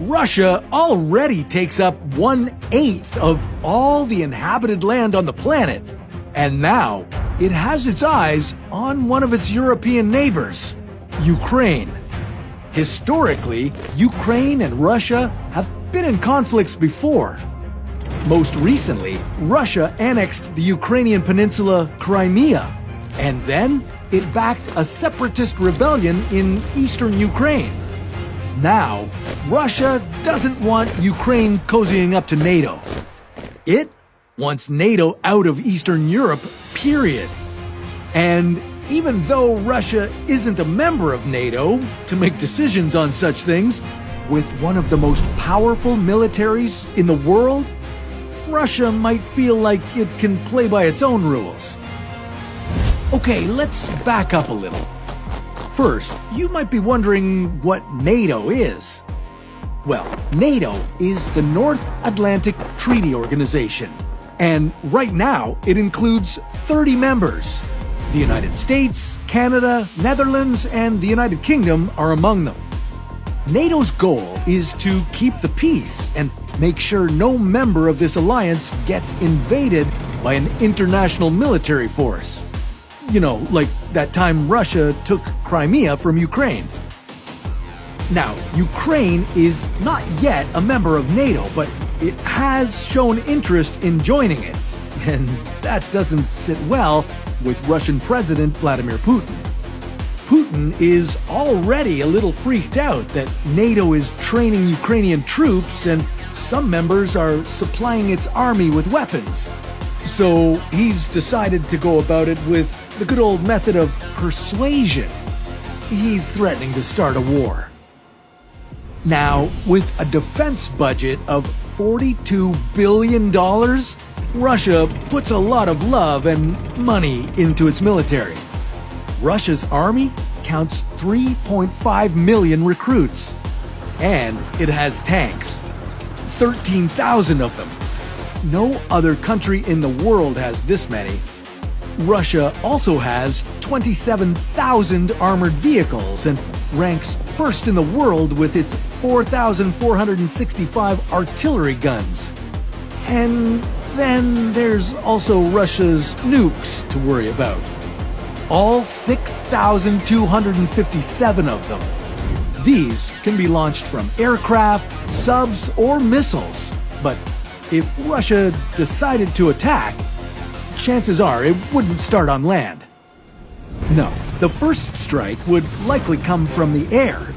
Russia already takes up 1/8 of all the inhabited land on the planet, and now it has its eyes on one of its European neighbors, Ukraine. Historically, Ukraine and Russia have been in conflicts before. Most recently, Russia annexed the Ukrainian peninsula Crimea, and then it backed a separatist rebellion in eastern Ukraine. Now, Russia doesn't want Ukraine cozying up to NATO. It wants NATO out of Eastern Europe, period. And even though Russia isn't a member of NATO to make decisions on such things, with one of the most powerful militaries in the world, Russia might feel like it can play by its own rules. Okay, let's back up a little. First, you might be wondering what NATO is. Well, NATO is the North Atlantic Treaty Organization, and right now it includes 30 members. The United States, Canada, Netherlands, and the United Kingdom are among them. NATO's goal is to keep the peace and make sure no member of this alliance gets invaded by an international military force. You know, like that time Russia took Crimea from Ukraine. Now, Ukraine is not yet a member of NATO, but it has shown interest in joining it. And that doesn't sit well with Russian President Vladimir Putin. Putin is already a little freaked out that NATO is training Ukrainian troops and some members are supplying its army with weapons. So he's decided to go about it with the good old method of persuasion. He's threatening to start a war. Now, with a defense budget of $42 billion, Russia puts a lot of love and money into its military. Russia's army counts 3.5 million recruits. And it has tanks. 13,000 of them. No other country in the world has this many. Russia also has 27,000 armored vehicles and ranks first in the world with its 4,465 artillery guns. And then there's also Russia's nukes to worry about. All 6,257 of them. These can be launched from aircraft, subs, or missiles. But if Russia decided to attack, chances are it wouldn't start on land. No, the first strike would likely come from the air,